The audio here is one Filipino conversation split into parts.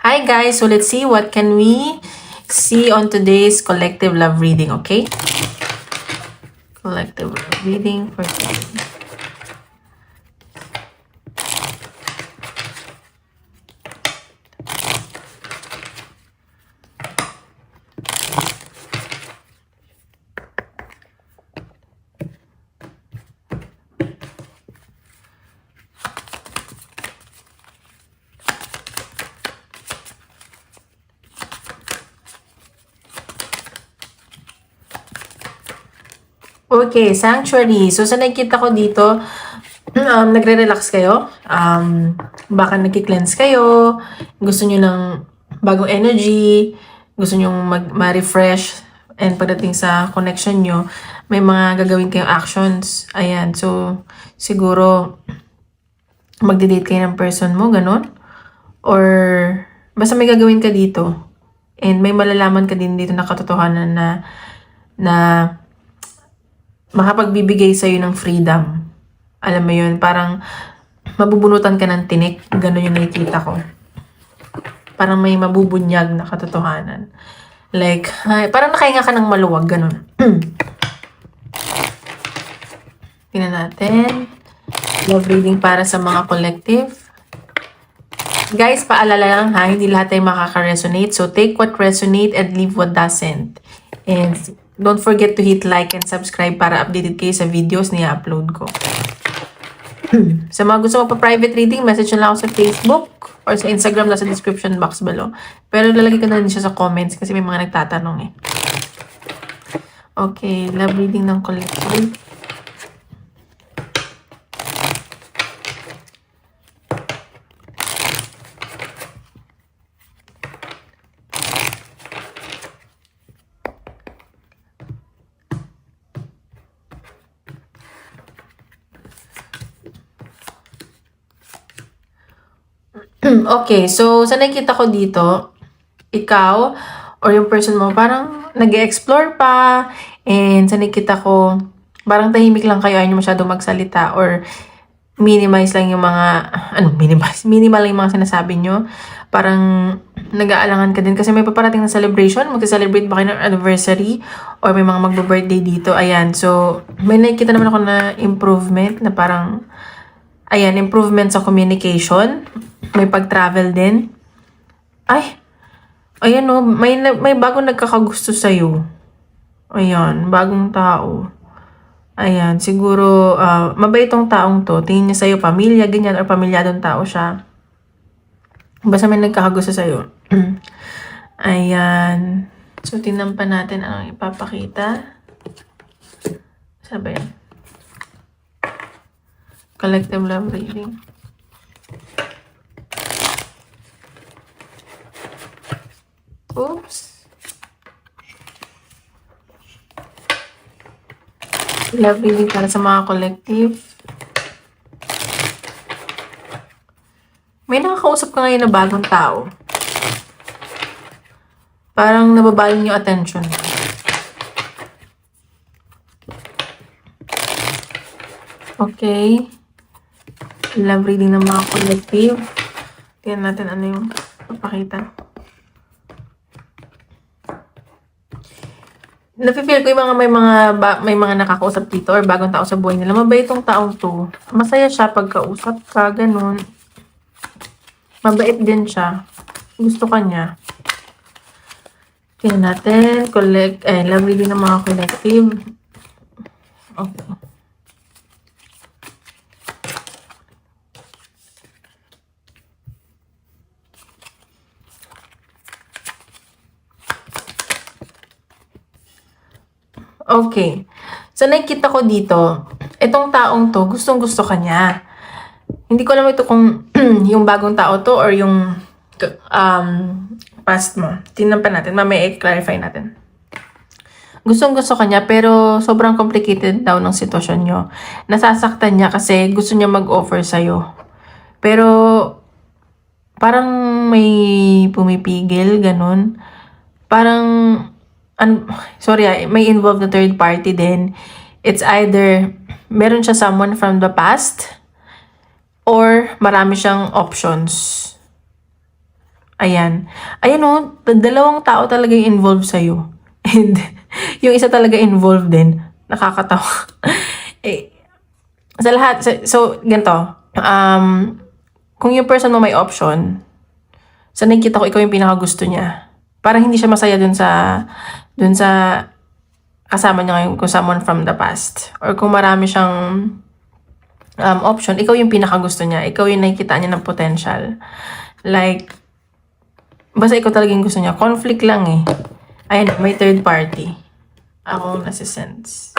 Hi guys, so let's see what can we see on today's collective love reading, okay? Collective love reading for today. Okay, sanctuary. So, sa nakikita ko dito, nagre-relax kayo. Baka nagki-cleanse kayo. Gusto nyo ng bagong energy. Gusto nyo ma-refresh. And pagdating sa connection nyo, may mga gagawin kayong actions. Ayan. So, siguro, magde-date kayo ng person mo, ganun. Or, basta may gagawin ka dito. And may malalaman ka din dito na katotohanan na makapagbibigay sa'yo ng freedom. Alam mo yun, parang mabubunutan ka ng tinik. Ganun yung nakikita ko. Parang may mabubunyag na katotohanan. Like, parang nakahinga ka ng maluwag. Ganun. Tingnan natin. Love reading para sa mga collective. Guys, paalala lang ha, hindi lahat ay makaka-resonate. So, take what resonate and leave what doesn't. And don't forget to hit like and subscribe para updated kayo sa videos na i-upload ko. Sa mga gusto mo pa private reading, message na lang ako sa Facebook or sa Instagram, nasa description box below. Pero lalagay ko na din siya sa comments kasi may mga nagtatanong eh. Okay, love reading ng collective. Okay, so sa nakikita ko dito, ikaw or yung person mo parang nag-explore pa, and sa nakikita ko parang tahimik lang kayo, ayaw nyo masyadong magsalita or minimize lang yung mga minimal lang yung mga sinasabi nyo. Parang nag-aalangan ka din kasi may paparating na celebration, magsa-celebrate ba kayo ng anniversary or may mga magbo-birthday dito. Ayan, so may nakikita naman ako na improvement na parang improvement sa communication. May pag-travel din. Ayan o, may bagong nagkakagusto sa'yo. Ayan, bagong tao. Ayan, siguro, mabait tong taong to. Tingin niya sa'yo, pamilya, ganyan, or pamilyadong tao siya. Basta may nagkakagusto sa'yo. Ayan. So, tingnan pa natin ang ipapakita. Sabi yan. Collective love reading. Oops. Love reading para sa mga collective. May nakakausap ka ngayon na bagong tao. Parang nababaling yung attention. Okay. Love reading ng mga collective. Tingnan natin ano yung papakita. Nafe-feel ko yung may mga nakakausap dito or bagong tao sa buhay nila. Mabait itong taong to. Masaya siya pagkausap ka, ganun. Mabait din siya. Gusto ka niya. Tingnan natin. Love reading ng mga collective. Okay. Okay. So, nakikita ko dito, itong taong to, gustong-gusto ka niya. Hindi ko alam ito kung yung bagong tao to or yung past mo. Tingnan pa natin. Mamaya i-clarify natin. Gustong-gusto ka niya, pero sobrang complicated daw ng sitwasyon nyo. Nasasaktan niya kasi gusto niya mag-offer sa'yo. Pero, parang may pumipigil, ganun. Parang, may involved na third party din. It's either meron siya someone from the past or marami siyang options. Ayan. Ayan o, dalawang tao talaga yung involved sa'yo. And yung isa talaga involved din. Nakakatawa. eh, sa lahat, so, ganito. Kung yung person mo may option, sa nakikita ko, ikaw yung pinakagusto niya. Parang hindi siya masaya dun sa kasama niya ngayon, kung someone from the past. Or kung marami siyang option, ikaw yung pinakagusto niya. Ikaw yung nakikita niya ng potential. Like, basta ikaw talaga yung gusto niya. Conflict lang eh. Ayan, may third party. Ako nasi-sense.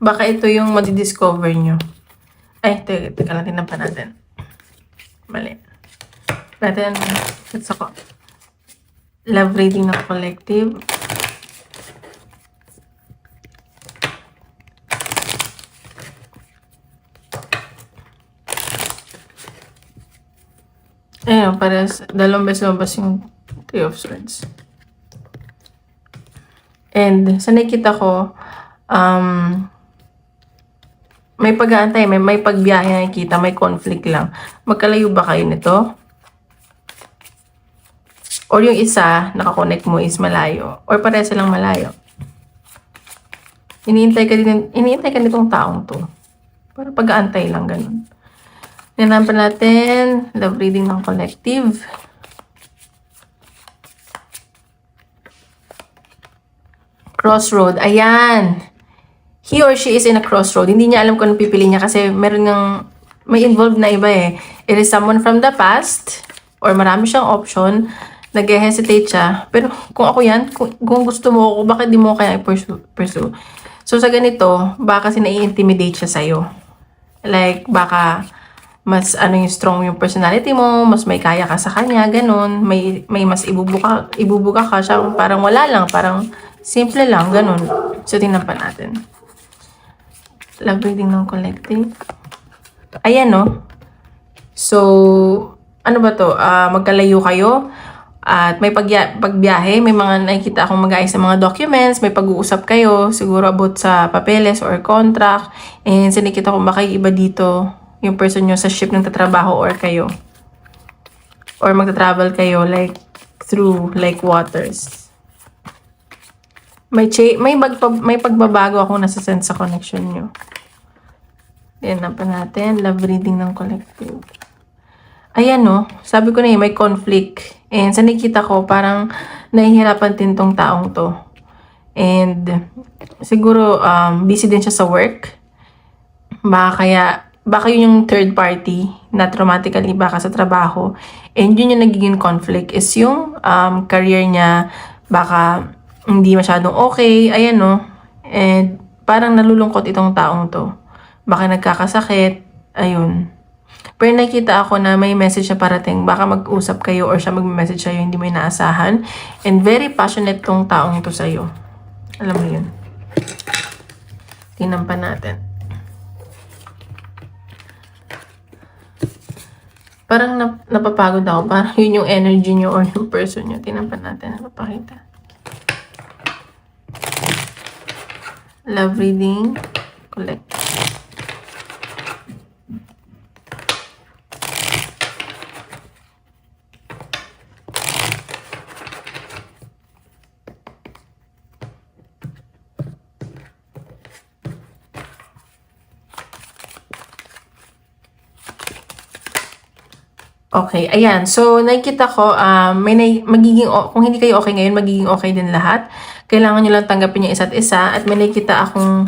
Baka ito yung madidiscover nyo. Ay, teka lang, tinan pa natin. Mali. Natin, let's ako. Love reading ng collective. Ayun, pares, dalawang beses lumabas yung Three of Swords. And, sa nakita ko, may pag-aantay, may pagbiyahe nakikita, may conflict lang. Magkalayo ba kayo nito? Or yung isa, nakakonect mo is malayo. Or pareha silang malayo. Iniintay ka nitong taong to. Para pag-aantay lang, ganun. Nanapan natin, love reading ng collective. Crossroad. Ayan. He or she is in a crossroad. Hindi niya alam kung ano pipili niya kasi may involved na iba eh. It is someone from the past or marami siyang option. Nag-hesitate siya. Pero kung ako yan, kung gusto mo ako, bakit di mo kaya i-pursue? So sa ganito, baka kasi nai-intimidate siya sa'yo. Like, baka mas yung strong yung personality mo, mas may kaya ka sa kanya, ganun. May mas ibubuka ka siya, parang wala lang, parang simple lang, ganun. So, tingnan pa natin. Love reading ng collective. Ayan, no? So, ano ba to? Magkalayo kayo at may pagbiyahe, may mga nakikita akong mag-aayos sa mga documents, may pag-uusap kayo, siguro about sa papeles or contract, and sinikita ko baka iba dito yung person nyo sa ship ng tatrabaho or kayo. Or magta-travel kayo like through like waters. May pagbabago akong nasa-sense sa connection nyo. Tignan pa natin. Love reading ng collective. Ayan no. Sabi ko na may conflict. And sa nakikita ko, parang nahihirapan din tong taong to. And siguro busy din siya sa work. Baka yun yung third party na traumatically baka sa trabaho. And yun yung nagiging conflict is yung career niya baka hindi masyadong okay. Ayan no. And parang nalulungkot itong taong to. Baka nagkakasakit. Ayun. Pero nakita ako na may message na parating. Baka mag-usap kayo or siya mag-message sa'yo hindi mo inaasahan. And very passionate tong taong to sa'yo. Alam mo yun. Tingnan pa natin. Parang napapagod ako. Parang yun yung energy nyo or yung person nyo. Tingnan pa natin. Napapakita. Love reading. Collect. Okay, ayan. So, nakikita ko, kung hindi kayo okay ngayon, magiging okay din lahat. Kailangan nyo lang tanggapin yung isa't isa. At may nakikita akong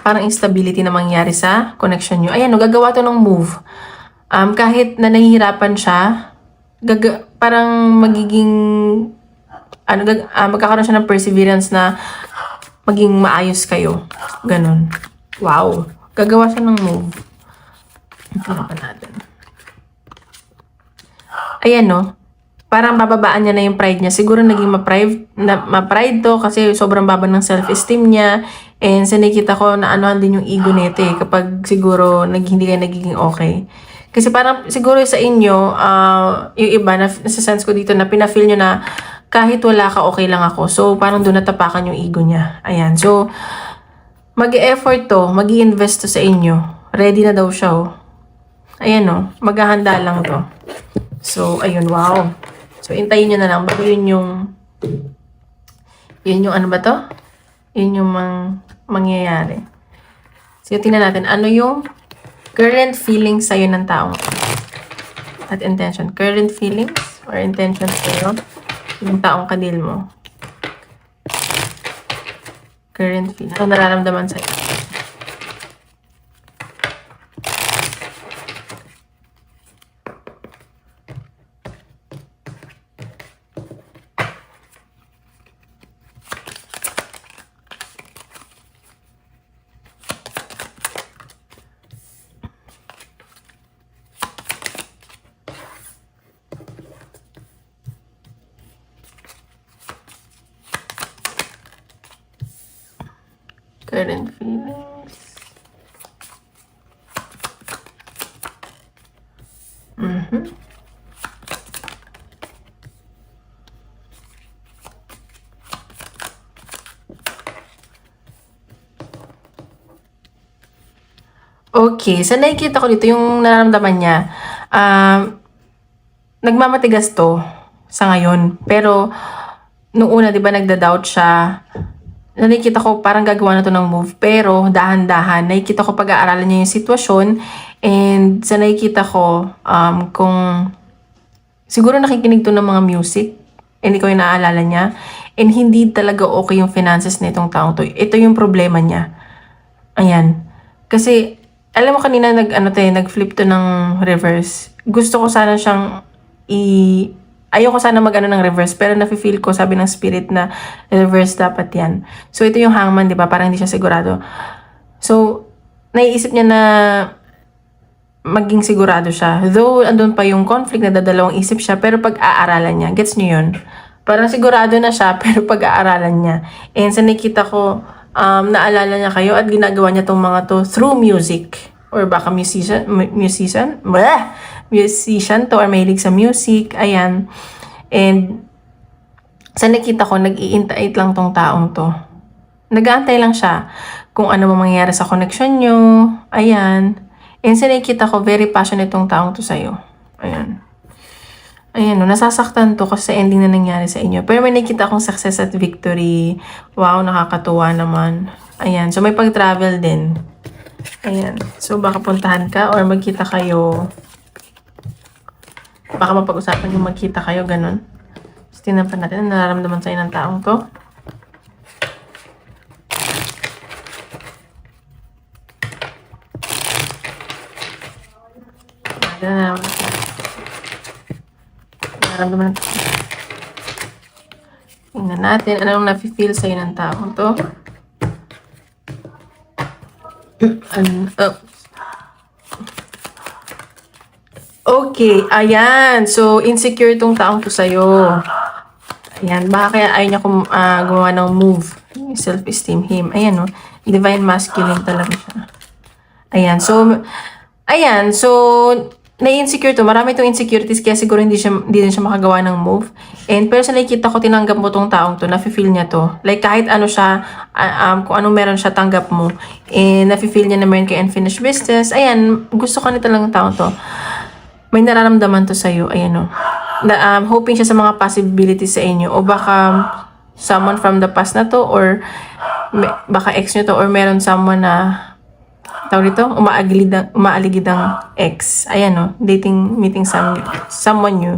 parang instability na mangyari sa connection nyo. Ayan, gagawa to ng move. Kahit na nahihirapan siya, parang magiging, magkakaroon siya ng perseverance na maging maayos kayo. Ganon. Wow. Gagawa siya ng move. Ano pa natin? Ayan no, parang bababaan niya na yung pride niya. Siguro naging ma-pride to kasi sobrang baba ng self-esteem niya. And sinikita ko na anuhan din yung ego nito eh, kapag siguro hindi kayo nagiging okay. Kasi parang siguro sa inyo, yung iba, nasa-sense ko dito na pinafeel nyo na kahit wala ka, okay lang ako. So parang doon natapakan yung ego niya. Ayan, so mag-e-effort to, mag-i-invest to sa inyo. Ready na daw siya oh. Ayan no, maghahanda lang to. So, ayun, wow. So, intayin nyo na lang. Bago yun yung ano ba to? Yun yung mangyayari. So, tingnan natin. Ano yung current feelings sa'yo ng taong at intention? Current feelings or intention sa'yo yung taong kadil mo? Current feelings. Ano nararamdaman sa'yo? Current feelings. Okay, sa nakikita ko dito yung nararamdaman niya, nagmamatigas to sa ngayon. Pero, nung una, di ba, nagda-doubt siya. Nakikita ko parang gagawa na to ng move. Pero, dahan-dahan, nakikita ko pag-aaralan niya yung sitwasyon. And, sa nakikita ko, kung siguro nakikinig to ng mga music, hindi ko yung naaalala niya. And, hindi talaga okay yung finances na itong taong to. Ito yung problema niya. Ayan. Kasi, alam mo kanina nag-flip to ng reverse. Gusto ko sana siyang ayoko sana mag-ano ng reverse, pero nafe-feel ko, sabi ng spirit na reverse dapat yan. So, ito yung hangman, di ba? Parang hindi siya sigurado. So, naiisip niya na maging sigurado siya. Though, andun pa yung conflict, nadadalawang isip siya, pero pag-aaralan niya, gets niyo yun? Parang sigurado na siya, pero pag-aaralan niya. And sa nakita ko, naalala niya kayo at ginagawa niya tong mga to through music. Or baka musician to or mahilig sa music. Ayan. And sa nakita ko, nag-iintait lang tong taong to. Nag-aantay lang siya kung ano mangyayari sa connection nyo. Ayan. And sa nakita ko, very passionate tong taong to sa'yo. Ayan. Ayan, no, nasasaktan to kasi ending na nangyari sa inyo. Pero may nakita akong success at victory. Wow, nakakatuwa naman. Ayan, so may pag-travel din. Ayan, so baka puntahan ka or magkita kayo. Baka mapag-usapan yung magkita kayo, ganun. So, tingnan pa natin ang nararamdaman sa'yo ng taong to. Nararamdaman natin. Tingnan natin anong nafe-feel sa'yo ng taong to. Okay, ayan. So, insecure tong taong to sa'yo. Ayan, baka kaya ayaw niya gumawa ng move. Self-esteem him. Ayan, no? Divine masculine talaga siya. Ayan, so, na-insecure to. Marami itong insecurities kaya siguro hindi din siya makagawa ng move. And pero sa nakikita ko, tinanggap mo tong taong to, nafe-feel niya to. Like kahit ano siya, kung anong meron siya, tanggap mo. And nafe-feel niya na meron kay unfinished business. Ayan, gusto ka nito lang ng taong to. May nararamdaman to sa'yo. Ayan o. Hoping siya sa mga possibilities sa inyo. O baka someone from the past na to or baka ex nyo to or meron someone na tawag dito, umaaligid ang ex. Ayan o, meeting someone new.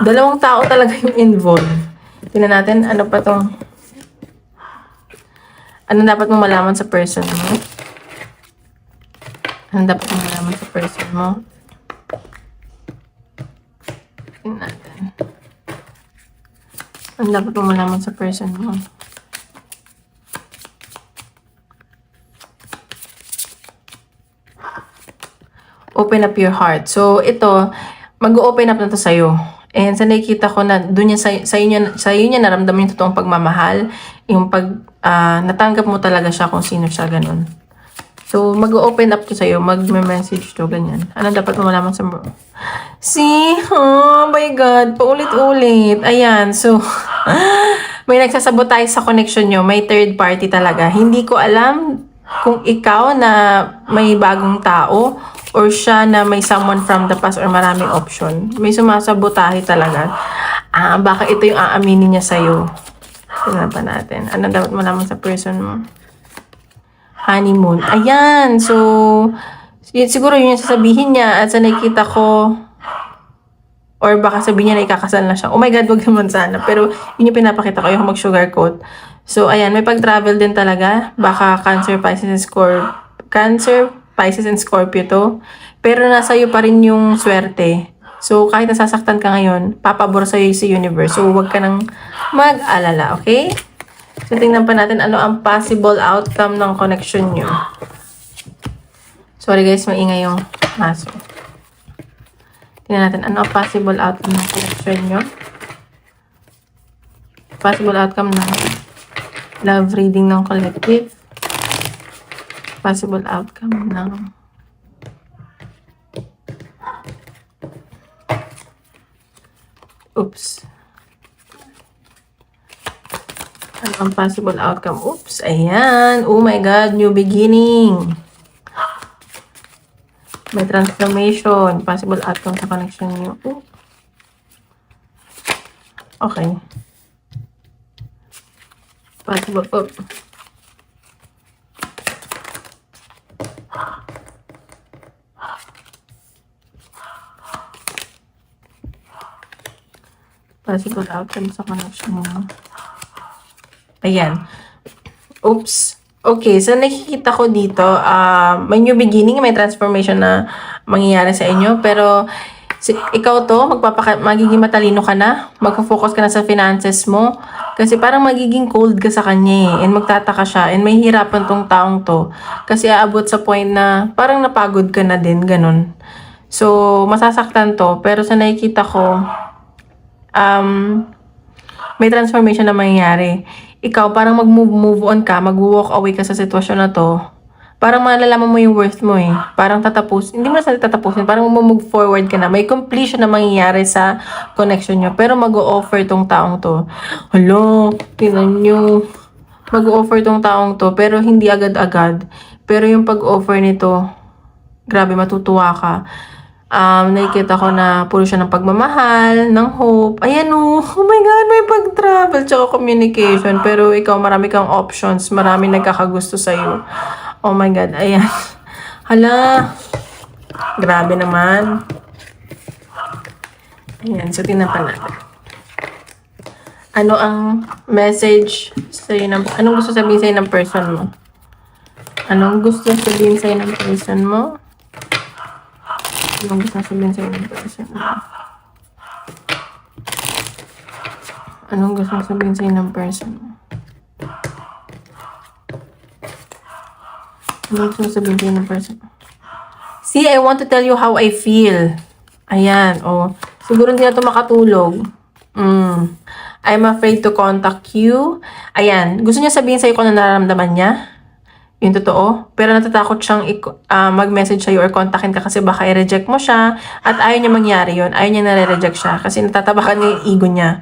Dalawang tao talaga yung involved. Tingnan natin, ano pa tong, ano dapat mong malaman sa person mo? Ano dapat mong malaman sa person mo? Tingnan natin. Ano dapat mong malaman sa person mo? Open up your heart. So, ito, mag-open up na to sa'yo. And sa nakikita ko na doon niya sa iyo niya naramdaman yung totoong pagmamahal, yung natanggap mo talaga siya kung sino siya, ganun. So, mag-open up to sa'yo, mag-message to, ganyan. Ano dapat mo malaman sa See? Oh my God, paulit-ulit. Ayan, so, may nagsasabotay sa connection nyo, may third party talaga. Hindi ko alam kung ikaw na may bagong tao or siya na may someone from the past or maraming option. May sumasabotahe talaga. Baka ito yung aaminin niya sa'yo. Tingnan pa natin. Ano dapat malaman sa person mo? Honeymoon. Ayan. So, siguro yun yung sasabihin niya. At sa nakikita ko, or baka sabihin niya na ikakasal na siya. Oh my God, wag naman sana. Pero yun yung pinapakita ko, yung mag-sugarcoat. So, ayan, may pag-travel din talaga. Baka Cancer, Pisces, and Scorpio to. Pero nasa iyo pa rin yung swerte. So, kahit nasasaktan ka ngayon, papabor sa'yo si universe. So, wag ka nang mag-alala, okay? So, tingnan pa natin ano ang possible outcome ng connection nyo. Sorry guys, maingay yung maso. Tingnan natin ano ang possible outcome ng connection nyo. Possible outcome ng love reading ng collective. Possible outcome ng ano ang possible outcome? Ayan. Oh my God, new beginning. May transformation. Possible outcome sa connection niyo. Okay. Possible. Possible outcome sa connection niyo. Ayan. Okay, so nakikita ko dito, may new beginning, may transformation na mangyayari sa inyo. Pero ikaw to, magiging matalino ka na, magfo-focus ka na sa finances mo. Kasi parang magiging cold ka sa kanya and magtataka siya. And may hirapan tong taong to. Kasi aabot sa point na parang napagod ka na din, ganun. So, masasaktan to. Pero sa nakikita ko, may transformation na mangyayari. Ikaw, parang mag-move on ka, mag-walk away ka sa sitwasyon na to. Parang malalaman mo yung worth mo eh. Parang hindi mo na tatapusin, parang mag-move forward ka na. May completion na mangyayari sa connection nyo. Pero mag-o-offer tong taong to. Hello, tingnan nyo. Mag-o-offer tong taong to, pero hindi agad-agad. Pero yung pag-offer nito, grabe, matutuwa ka. Nakikita ko na puro siya ng pagmamahal, ng hope. Ayan oh my God, may pag-travel, tsaka communication. Pero ikaw, marami kang options, marami nagkakagusto sa'yo. Oh my God, ayan. Hala, grabe naman. Ayan, so tingnan pa natin. Ano ang message sa'yo anong gusto sabihin sa'yo ng person mo? Anong gusto sabihin sa'yo ng person mo? Anong gusto sabihin sa'yo ng person mo? Anong gusto sabihin sa'yo ng person mo? Anong gusto sabihin sa'yo ng person mo? See, I want to tell you how I feel. Ayan, oh. Siguro hindi na ito makatulog. I'm afraid to contact you. Ayan, gusto niya sabihin sa'yo kung ano nararamdaman niya. Yung totoo. Pero natatakot siyang mag-message sa'yo or kontakin ka kasi baka i-reject mo siya. At ayaw niya mangyari yun. Ayaw niya nare-reject siya kasi natatabakan niya yung ego niya.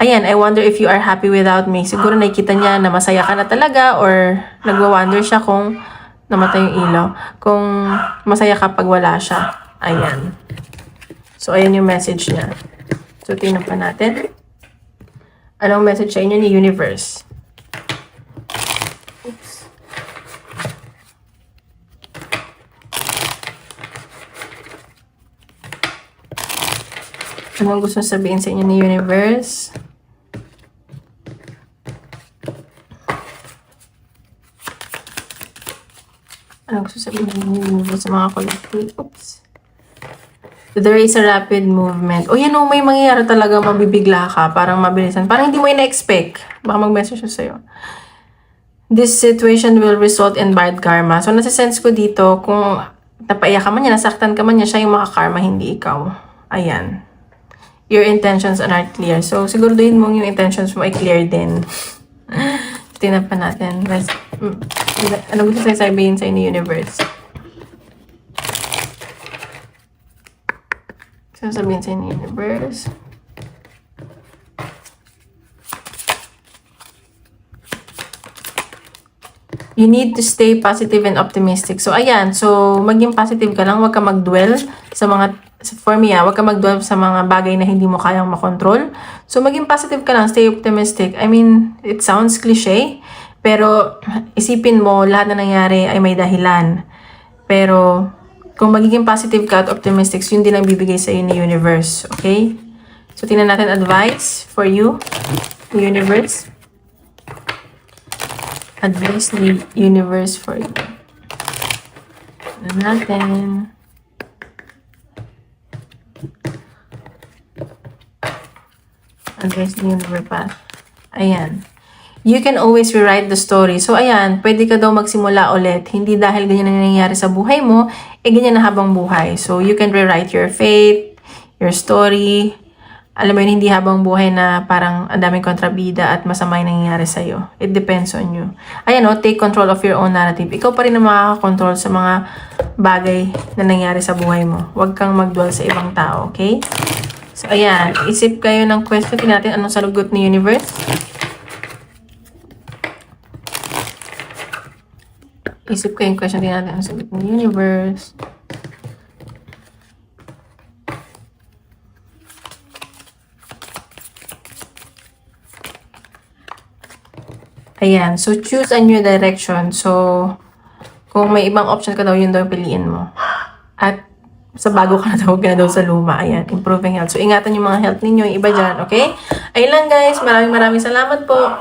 Ayan, I wonder if you are happy without me. Siguro nakikita niya na masaya ka na talaga or nagwa-wonder siya kung namatay yung ilaw. Kung masaya ka pag wala siya. Ayan. So, ayan yung message niya. So, tingnan pa natin. Anong message sa inyo ni Universe? Anong gusto sabihin sa inyo ni Universe? Anong gusto sabihin ni Universe sa mga collective? There is a rapid movement. O yan o, may mangyayari talaga, mabibigla ka. Parang mabilisan. Parang hindi mo ina-expect. Baka mag-message siya sa'yo. This situation will result in bad karma. So, nasa-sense ko dito, kung napaiyak ka man niya, nasaktan ka man niya, siya yung makakarma, hindi ikaw. Ayan. Your intentions are not clear. So, siguraduhin mong yung intentions mo ay clear din. Tingnan pa natin. Ano gusto sabihin sa inyo, Universe? Sasabihin sa inyo, Universe. You need to stay positive and optimistic. So, ayan. So, maging positive ka lang. Huwag ka mag-dwell sa mga for me, wag ka mag-dwell sa mga bagay na hindi mo kayang makontrol. So, maging positive ka lang, stay optimistic. I mean, it sounds cliche, pero isipin mo, lahat na nangyari ay may dahilan. Pero, kung magiging positive ka at optimistic, yun din ang bibigay sa iyo ni universe. Okay? So, tingnan natin advice for you, the universe. Advice ni universe for you. Tingnan natin. Advice ni universe pa. Ayan. You can always rewrite the story. So, ayan, pwede ka daw magsimula ulit. Hindi dahil ganyan na nangyayari sa buhay mo, ganyan na habang buhay. So, you can rewrite your fate, your story. Alam mo yun, hindi habang buhay na parang ang daming kontrabida at masama yung nangyayari sa'yo. It depends on you. Ayan take control of your own narrative. Ikaw pa rin ang makakakontrol sa mga bagay na nangyayari sa buhay mo. Huwag kang mag-dwell sa ibang tao, okay? So, ayan, isip kayo ng question. Tingnan natin anong salugot ni universe. Isip ko yung question din natin ang sagot ng universe. Ayan. So, choose a new direction. So, kung may ibang option ka daw, yun daw yung piliin mo. At sa bago ka na daw, huwag ka na daw sa luma. Ayan. Improving health. So, ingatan yung mga health ninyo, yung iba dyan. Okay? Ayun lang guys. Maraming salamat po.